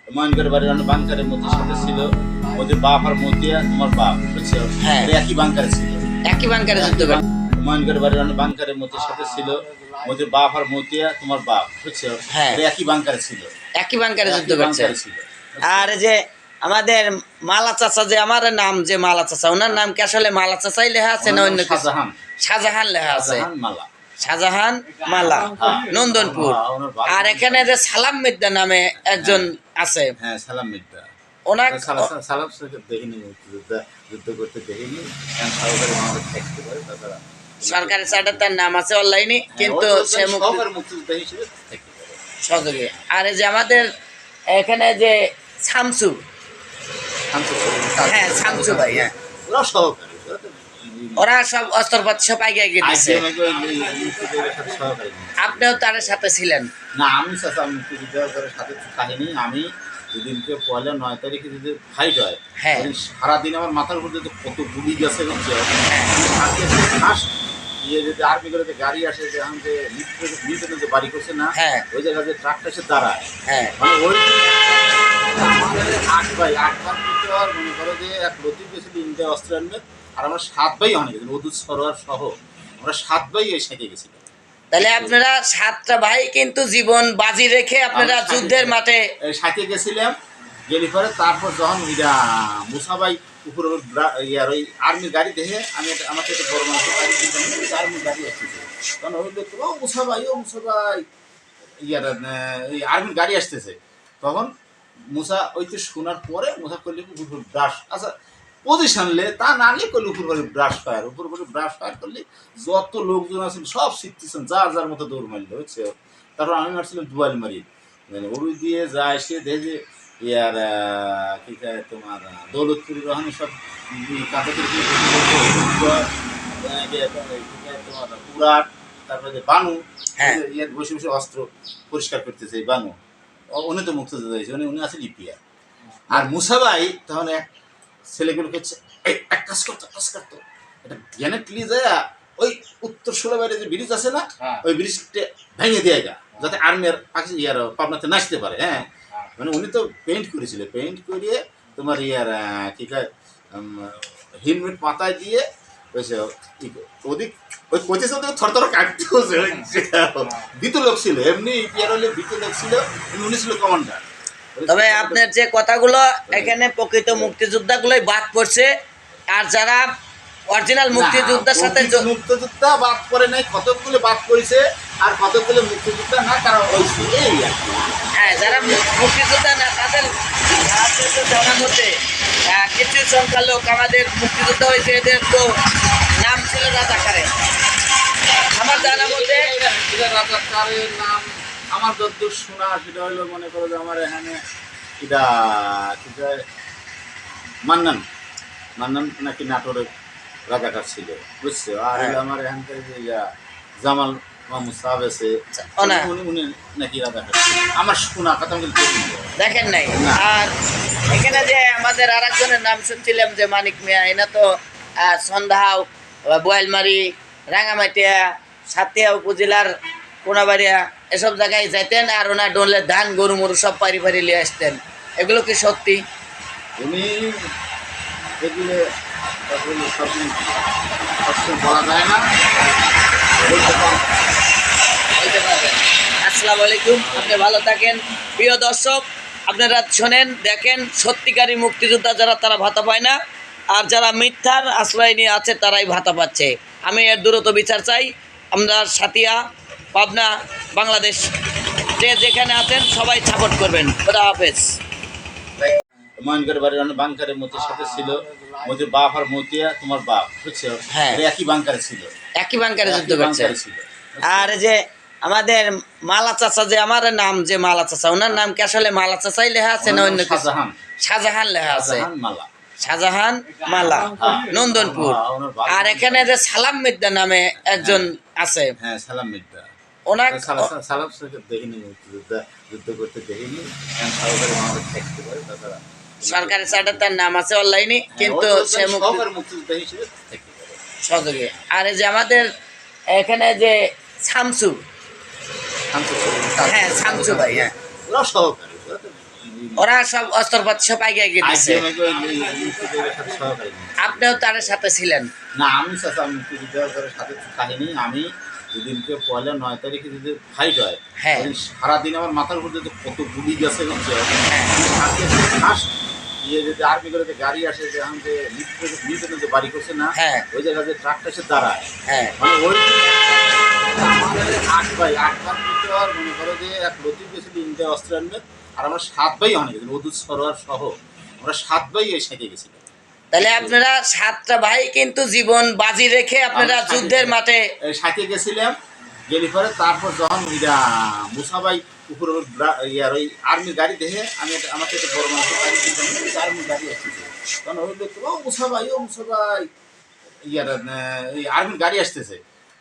মহেন্দ্রের বাড়ির অনেক বাংকারের মধ্যে সাথে ছিল ওদের বাপ আর মতিয়া তোমার বাপ বুঝছো হ্যাঁ। একই বাংকারে ছিল একই বাংকারে যুদ্ধ করে। মহেন্দ্রের বাড়ির অনেক বাংকারের মধ্যে সাথে ছিল ওদের বাপ আর মতিয়া তোমার বাপ বুঝছো হ্যাঁ। একই বাংকারে ছিল একই বাংকারে যুদ্ধ একই করছে। বাংকারে ছিল। আর যে আমাদের মালা চাচা, যে আমার নাম যে মালা চাচা, ওনার নাম কি আসলে মালা চাচাই লেখা আছে না অন্য কিছু? শাহজাহান। শাহজাহান লেখা আছে। শাহজাহান মালা। শাহজাহান মালা, হ্যাঁ। নন্দনপুর। হ্যাঁ, ওনার বাবা- আর এখানে যে সালাম মির্জা নামে একজন আছে, হ্যাঁ সালাম মির্জা। ওনার সালাম সাহেব দেখিনি যুদ্ধ করতে দেখিনি সরকারি আমাদের থাকতে পারে তাছাড়া সরকারি চার্টার তার নাম আছে অনলাইনে, কিন্তু সে সরকারি মুক্তিযোদ্ধা হিসেবে থাকতে পারে সহযোগী। আর এই যে আমাদের এখানে যে শামসু, হ্যাঁ শামসু ভাই, হ্যাঁ ওরা সহকারী ওরা সব অস্ত্রপাতি সব আগে আগে দিচ্ছে। সহকারী আপনিও তার সাথে ছিলেন? না আমি চাচা মুক্তিযোদ্ধার সাথে কাহিনী আমি যেদিনকে 1 তারিখে যদি ফাইট হয় হ্যাঁ। সেদিন সারাদিন আমার মাথার উপর যদি কত গুলি গেছে হচ্ছে ইয়ে যদি আর্মি করে যে গাড়ি আসে যে এখন যে মিলিটারি যে বাড়ি করছে না হ্যাঁ। ওই জায়গায় যে ট্রাকটা এসে দাঁড়ায় হ্যাঁ মানে ওই আমাদের 8 ভাই করতে হয় মনে করো যে এক লতিফ গেছিল ইন্ডিয়া অস্ত্র আনবে আর আমরা 7 ভাই অনেক গেছিল ওদুদ সরোয়ার সহ আমরা 7 ভাই এই সাথে গেছিলাম। তাহলে আপনারা 7টা ভাই কিন্তু জীবন বাজি রেখে আপনারা আমরা যুদ্ধের সাথে- মাঠে সাথে গেছিলাম গেলি পরে তারপর যখন মুসাবাই উপরে ইয়ার ওই আর্মির গাড়ি দেখে আমি আমাকে একটা বড় মানুষের গাড়ি দিতাম আর্মির গাড়ি আসতেছে তখন ওই দেখতে ও মুসাবাই ইয়ার এই আর্মির গাড়ি আসতেছে তখন মুসা ওইতে শোনার পরে মুসা করলে উপর ব্রাশ আচ্ছা পজিশন লে তা না নিয়ে করলে উপর করে ব্রাশ ফায়ার উপর করে ব্রাশ ফায়ার করলে যত লোকজন আছে সব শিখতেছেন যার যার মতো দৌড় মারলে হচ্ছে তারপর আমি মারছিলাম দুয়াল মারি মানে ওই দিয়ে যায় সে দেখে ইয়ার কি কয় তোমার দৌলতপুরি রহমান সব তোমার পুরাট তারপরে যে বানু হ্যাঁ। ইয়ার বসে বসে অস্ত্র পরিষ্কার করতেছে এই বানু উনি তো মুক্তিযোদ্ধা হয়েছে উনি আছে লিপিয়া আর মুসাবাই তখন এক ছেলেগুলো করছে এক কাজ করতো এটা জ্ঞানে ক্লি যায় ওই উত্তর ষোলোবাইরে যে ব্রিজ আছে না ওই ব্রিজটা ভেঙে দিয়ে গা যাতে আর্মি আর ইয়ার পাবনাতে নাচতে পারে হ্যাঁ মানে উনি তো পেইন্ট করেছিল পেইন্ট করিয়ে তোমার ইয়ার কি কয় হেলমেট মাথায় দিয়ে ওদিক ওই পঁচিশ থরথর কাটতে দ্বিতীয় লোক ছিল এমনি ইপিআর হলে দ্বিতীয় লোক ছিল উনি ছিল কমান্ডার। তবে আপনার যে কথাগুলো এখানে প্রকৃত মুক্তিযোদ্ধাগুলোই বাদ পড়ছে, আর যারা অরিজিনাল মুক্তিযোদ্ধার সাথে মুক্তিযোদ্ধা বাদ পড়ে নাই কতগুলো বাদ পড়েছে আর কতগুলো মুক্তিযোদ্ধা না তারা হয়েছে এই আর কি। হ্যাঁ যারা মুক্তিযোদ্ধা না তাদের জানা মতে কিছু সংখ্যা লোক আমাদের মুক্তিযোদ্ধা হয়েছে, এদের তো নাম ছিল রাজাকারে আমার জানা মতে। রাজাকারের নাম আমার যতদূর শোনা সেটা হলো মনে করো যে আমার এখানে এটা কি কয় মান্নান নাকি নাটোরের রাজাকার ছিল বুঝছো আর হলো আমার এখানকার যে জামাল মাহমুদ সাহেব আছে উনি নাকি রাজাকার ছিল আমার শোনা কথা আমি দেখেন নাই। আর এখানে যে আমাদের আর একজনের নাম শুনছিলাম যে মানিক মিয়া, এনা তো সন্ধ্যাও বোয়ালমারি রাঙামাটিয়া সাতিয়া উপজেলার কোনাবাড়িয়া এসব জায়গায় যাইতেন আর ওনার ডোলে ধান গরু মরু সব পারি পারি নিয়ে আসতেন, এগুলো কি সত্যি? উনি এগুলো সবসময় বলা যায় না বলতে পারবেন। আসসালামু আলাইকুম, আপনি ভালো থাকেন। প্রিয় দর্শক, আপনারা শোনেন দেখেন, সত্যিকারী মুক্তিযোদ্ধা যারা তারা ভাতা পায় না, আর যারা মিথ্যার আশ্রয় নিয়ে আছে তারাই ভাতা পাচ্ছে। আমি এর দ্রুত বিচার চাই। আমরা সাতিয়া, পাবনা, বাংলাদেশ যে যেখানে আছেন সবাই সাপোর্ট করবেন। খোদা হাফেজ। মহেন্দ্রের বাড়ির অনেক বাংকারের মধ্যে সাথে ছিল ওদের বাপ আর মতিয়া তোমার বাপ বুঝছো হ্যাঁ। একই বাংকারে ছিল একই বাংকারে যুদ্ধ একই করছে। বাংকারে ছিল। আর যে আমাদের মালা চাচা, যে আমার নাম যে মালা চাচা, ওনার নাম কি আসলে মালা চাচাই লেখা আছে না অন্য কিছু? শাহজাহান। শাহজাহান লেখা আছে। শাহজাহান মালা। শাহজাহান মালা, নন্দনপুর। আর এখানে যে সালাম মির্জা নামে একজন আছে, হ্যাঁ সালাম মির্জা। ওনার সালাম সাহেব দেখিনি যুদ্ধ করতে দেখিনি সরকারি আমাদের থাকতে পারে তাছাড়া সরকারি চার্টার তার নাম আছে অনলাইনে, কিন্তু সে সরকারি মুক্তিযোদ্ধা হিসেবে থাকতে পারে সহযোগী। আর এই যে আমাদের এখানে যে শামসু, হ্যাঁ শামসু ভাই, হ্যাঁ ওরা সহকারী ওরা সব অস্ত্রপাতি সব আগে আগে দিছে, মুক্তিযোদ্ধাদের সাথে সহকারী নেই। আপনিও তার সাথে ছিলেন? না আমি চাচা মুক্তিযোদ্ধাদের সাথে থাকিনি। আমি যেদিনকে 1লা 9 তারিখে যদি ফাইট হয়, হ্যাঁ। ওই সারাদিন আমার মাথার উপর যদি কত গুলি গেছে হচ্ছে হ্যাঁ। ইয়ে যদি আর্মি করে যে গাড়ি আসে যে এখন যে মিলিটারি যে বাড়ি করছে না, হ্যাঁ। ওই জায়গায় যে ট্রাকটা এসে দাঁড়ায়, হ্যাঁ। মানে ওই আমাদের 8 ভাই মনে করো যে এক লতিফ গেছিল ইন্ডিয়া অস্ত্র আনবে, আর আমরা 7 ভাই অনেক গেছিল, ওদুদ সরোয়ার সহ আমরা 7 ভাই এই সাইডে গেছিলাম। তাহলে আপনারা 7টা ভাই কিন্তু জীবন বাজি রেখে আপনারা আমরা যুদ্ধের মাঠে সাথে গেছিলাম। গেলি পরে তারপর যখন মুসাবাই উপরে ইয়ার ওই আর্মি গাড়ি দেখে আমাকে একটা বড় মানুষের গাড়ি দিয়েছিলাম, আর্মি গাড়ি আসতেছে, তখন ওই লোক ও মুসাবাই ইয়ার এই আর্মির গাড়ি আসতেছে।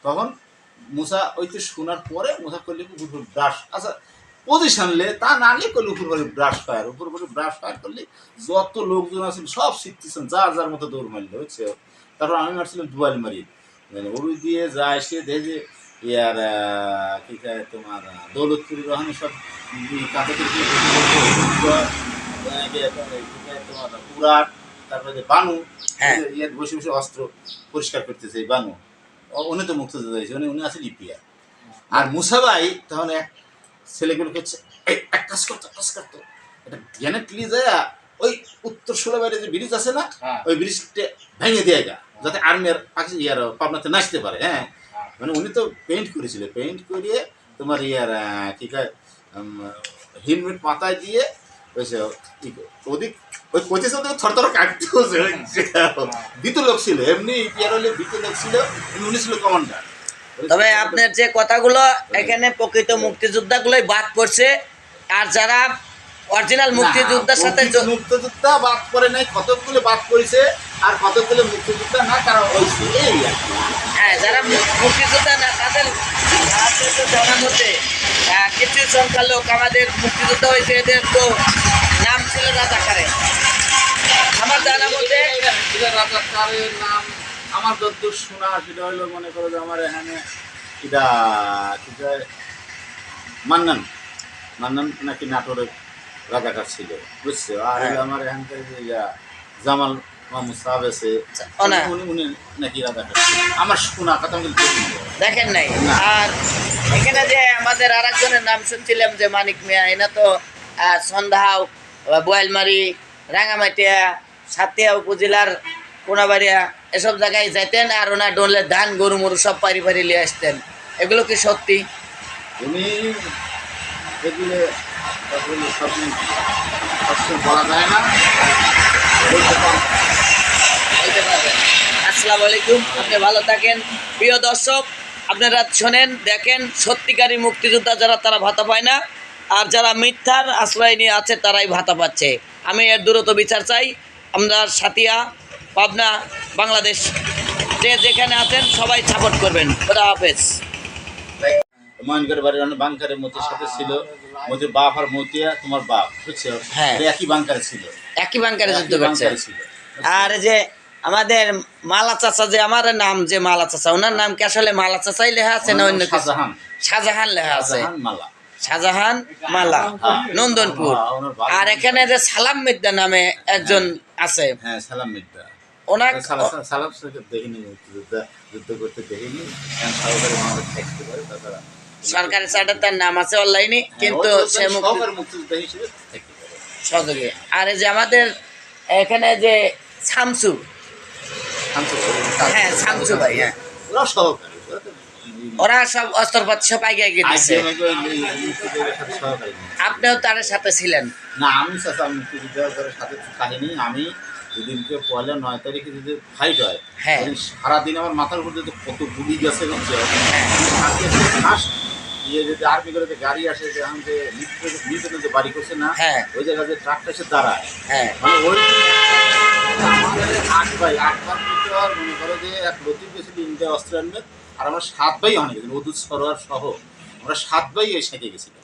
তখন মুসা ওই তো শোনার পরে মুসা করলে উপর ব্রাশ, আচ্ছা পজিশন লে তা না নিয়ে করলে উপর করে ব্রাশ ফায়ার, উপর করে ব্রাশ ফায়ার করলে যত লোকজন আছেন সব শিখতেছেন, যার যার মতো দৌড় মারলে হচ্ছে। তারপর আমি মারছিলাম দুয়াল মারি, ওই দিয়ে যায় সে দেখে ইয়ার কি কয় তোমার দৌলতপুর রহমান সব কাঁচাতে তোমার পুরাট, তারপরে বানু ইয়ার বসে বসে অস্ত্র পরিষ্কার করতেছে। এই বানু উনি তো মুক্তিযোদ্ধা হয়েছে, উনি আছে লিপিয়া। আর মুসাবাই তখন এক ছেলেগুলো করছে এক কাজ করতো এটা জ্ঞানে ক্লিয়ে যায় ওই উত্তর সুরাবাইরে যে ব্রিজ আছে না, ওই ব্রিজটা ভেঙে দিয়ে গা যাতে আর্মির ইয়ার পাবনাতে নাচতে পারে। হ্যাঁ, মানে উনি তো পেইন্ট করেছিল, পেইন্ট করিয়ে তোমার ইয়ার কি কয় হেলমেট মাথায় দিয়ে ওইসে ওদিক ওই পঁচিশ থরথর কাটতে হচ্ছে। দ্বিতীয় লোক ছিল, এমনি ইয়ার হলে দ্বিতীয় লোক ছিল, উনি ছিল কমান্ডার। তবে আপনার যে কথাগুলো এখানে প্রকৃত মুক্তিযোদ্ধা গুলোই বাদ পড়ছে, আর যারা অরিজিনাল মুক্তিযোদ্ধার সাথে মুক্তিযোদ্ধা বাদ পড়ে নাই, কতগুলো বাদ পড়েছে আর কতগুলো মুক্তিযোদ্ধা না তারা হয়েছে। হ্যাঁ, যারা মুক্তিযোদ্ধা না তাদের জানার মধ্যে কিছু সংখ্যার লোক আমাদের মুক্তিযোদ্ধা হয়েছে, এদের তো নাম ছিল রাজাকারে। আমার জানার মধ্যে রাজাকারের নাম আমার যতদূর শোনা সেটা হলো মনে করো যে আমার এখানে এটা কি কয় মান্নান নাকি নাটোরের রাজাকার ছিল, বুঝছো। আর আমার এখানকার যে জামাল মাহমুদ সাহেব আছে, উনি নাকি রাজাকার ছিল আমার শোনা কথা। দেখেন নাই। আর এখানে যে আমাদের আর একজনের নাম শুনছিলাম যে মানিক মিয়া, এনা তো সন্ধ্যাও, বোয়ালমারি, রাঙামাটিয়া, সাতিয়া উপজেলার কোনাবাড়িয়া এসব জায়গায় যাইতেন, আর ওনার ডোলে ধান গরু মরু সব পারি পারি নিয়ে আসতেন। এগুলো কি সত্যি? উনি এগুলো বলা যায় না, আসসালামু আলাইকুম, আপনি ভালো থাকেন। প্রিয় দর্শক, আপনারা শোনেন, দেখেন, সত্যিকারী মুক্তিযোদ্ধা যারা তারা ভাতা পায় না, আর যারা মিথ্যার আশ্রয় নিয়ে আছে তারাই ভাতা পাচ্ছে। আমি এর দ্রুত বিচার চাই। আমরা সাতিয়া, পাবনা, বাংলাদেশ যেখানে আছেন সবাই সাপোর্ট করবেন। খোদা হাফেজ। ময়নগড় বাড়ির বাংকারের মতির সাথে ছিল, মতির বাপ আর মতিয়া তোমার বাপ, বুঝছো। হ্যাঁ, একই বাংকারে ছিল, একই বাংকারে যুদ্ধ করছে। আর যে আমাদের মালা চাচা, যে আমার নাম যে মালা চাচা, ওনার নাম কি আসলে মালা চাচাই লেখা আছে না অন্য কিছু? শাহজাহান লেখা আছে, শাহজাহান মালা, নন্দনপুর। আর এখানে যে সালাম মিদ্দা নামে একজন আছে, হ্যাঁ সালাম মিদ্দা, ওনার সালাম দেখিনি, যুদ্ধ করতে দেখিনি, সহকারী মানুষ থাকতে পারে, তাছাড়া সরকারি চার্টার তার নাম আছে অনলাইনে, কিন্তু সে মুক্তিযোদ্ধা হিসেবে থাকতে পারে সহযোগী। আর এই যে আমাদের এখানে যে শামসু, হ্যাঁ শামসু ভাই, হ্যাঁ ওরা সহকারী, ওরা সব অস্ত্রপাতি সব আগে আগে দিচ্ছে, আপনিও তার সাথে ছিলেন? না আমি চাচা মুক্তিযোদ্ধাদের সাথে থাকিনি। আমি যেদিনকে 1লা 9 তারিখে যদি ফাইট হয়, হ্যাঁ সারাদিন আমার মাথার উপর যদি কত গুলি গেছে হচ্ছে। ইয়ে যদি আর্মি করে যে গাড়ি আসে যে এখন যে মিলিটারি যে বাড়ি করছে না, ওই জায়গায় যে ট্রাকটা এসে দাঁড়ায়, মানে ওই 8 ভাই মনে করো যে এক লতিফ গেছিল ইন্ডিয়া অস্ত্র আনবে, আর আমরা 7 ভাই অনেক গেছিল, ওদুদ সরোয়ার সহ আমরা 7 ভাই এই সাইডে গেছিলাম।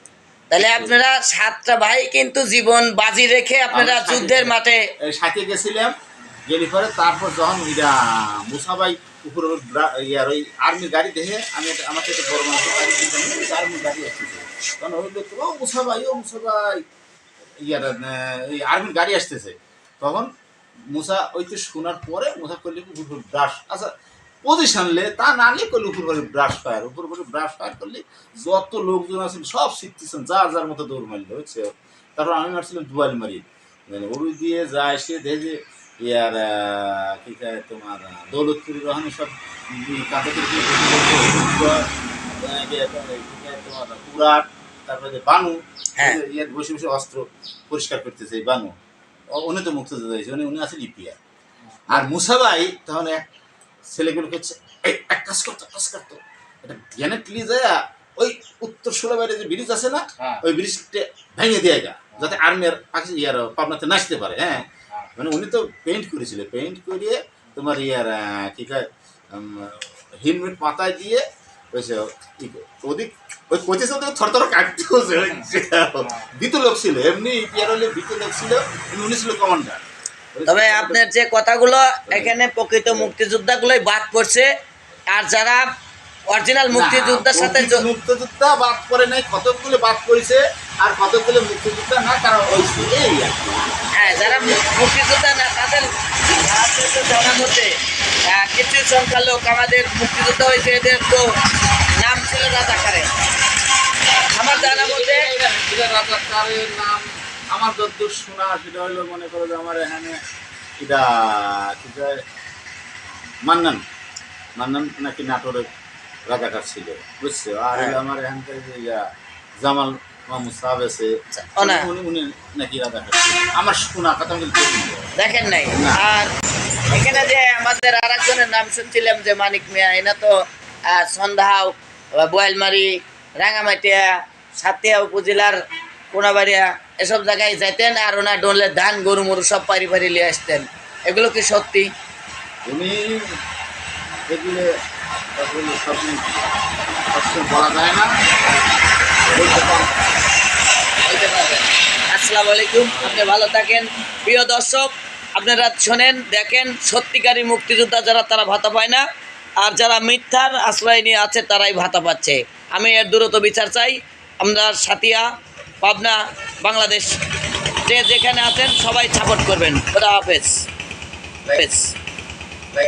তাহলে আপনারা 7টা ভাই কিন্তু জীবন বাজি রেখে আপনারা যুদ্ধের মাঠে সাথে গেছিলাম। গেলি পরে তারপর যখন মুসাবাই উপরে ইয়ার ওই আর্মির গাড়ি দেখে আমাকে একটা বড় মানুষের গাড়ি দিয়েছিলাম, আর্মির গাড়ি আসতেছে, তখন ওই লোক ও মুসাবাই ইয়ার এই আর্মির গাড়ি আসতেছে, তখন মুসা ওই তো শোনার পরে মুসা করলে উপর ব্রাশ, আচ্ছা পজিশন লে তা না নিয়ে করলে উপর করে ব্রাশ ফায়ার, উপর করে ব্রাশ ফায়ার করলে যত লোকজন আছেন সব শিখতেছেন, যার যার মতো দৌড় মারলে হচ্ছে। তারপর আমি মারছিলাম দুয়াল মারি, মানে ওই দিয়ে যায় সে দেখে ইয়ার কি কয় তোমার দৌলতপুরি রহানি সব কাঁথা তোমার পুরাট, তারপরে বানু হ্যাঁ। ইয়ার বসে বসে অস্ত্র পরিষ্কার করতেছে এই বানু, উনি তো মুক্তিযোদ্ধা হয়েছে, উনি আছে লিপিয়া। আর মুসাবাই তখন এক ছেলেগুলোকে হচ্ছে এক কাজ করতো এটা জ্ঞানে ক্লিয়ে যায় ওই উত্তর সুরাবাইরে যে ব্রিজ আছে না, ওই ব্রিজটা ভেঙে দিয়ে গা যাতে আর্মির ইয়ার পাবনাতে নাচতে পারে। হ্যাঁ, মানে উনি তো পেইন্ট করেছিল, পেইন্ট করিয়ে তোমার ইয়ার কি কয় হেলমেট মাথায় দিয়ে ওইসে ওদিক ওই পঁচিশ ওদিকে থরথর কাটতে হচ্ছে। দ্বিতীয় লোক ছিল, এমনি ইয়ার হলে দ্বিতীয় লোক ছিল, উনি ছিল কমান্ডার। তবে আপনার যে কথাগুলো এখানে প্রকৃত মুক্তিযোদ্ধাগুলোই বাদ পড়ছে, আর যারা অরিজিনাল মুক্তিযোদ্ধার সাথে মুক্তিযোদ্ধা বাদ পড়ে নাই, কতকগুলো বাদ পড়েছে আর কতকগুলো মুক্তিযোদ্ধা না, কারণ হয়েছে এই আর কি। হ্যাঁ, যারা মুক্তিযোদ্ধা না তাদের জানার মধ্যে কিছু সংখ্যার লোক আমাদের মুক্তিযোদ্ধা হয়েছে, এদের তো নাম ছিল রাজাকারে। আমার জানার মধ্যে রাজাকারের নাম আমার যতদূর শোনা সেটা হলো, মনে করো যে আমার এখানে এটা কি কয় মান্নান নাকি নাটোরের রাজাকার ছিল, বুঝছো। আর হলো আমার এখানকার যে জামাল মাহমুদ সাহেব আছে, উনি নাকি রাজাকার ছিল, আমার শোনা কথা দেখেন নাই। আর এখানে যে আমাদের আর একজনের নাম শুনছিলাম যে মানিক মিয়া, এনা তো সন্ধ্যাও, বোয়ালমারি, রাঙামাটিয়া, সাতিয়া উপজেলার কোনাবাড়িয়া এসব জায়গায় যাইতেন, আর ওনার ডোলে ধান গরু মরু সব পারি পারি নিয়ে আসতেন। এগুলো কি সত্যি? উনি এগুলো সব বলা যায় না, বলতে পারবেন। আসসালামু আলাইকুম, আপনি ভালো থাকেন। প্রিয় দর্শক, আপনারা শোনেন, দেখেন, সত্যিকারী মুক্তিযোদ্ধা যারা তারা ভাতা পায় না, আর যারা মিথ্যার আশ্রয় নিয়ে আছে তারাই ভাতা পাচ্ছে। আমি এর দ্রুত বিচার চাই। আমরা সাতিয়া, পাবনা, বাংলাদেশ, যে যেখানে আছেন সবাই সাপোর্ট করবেন। খোদা হাফেজ।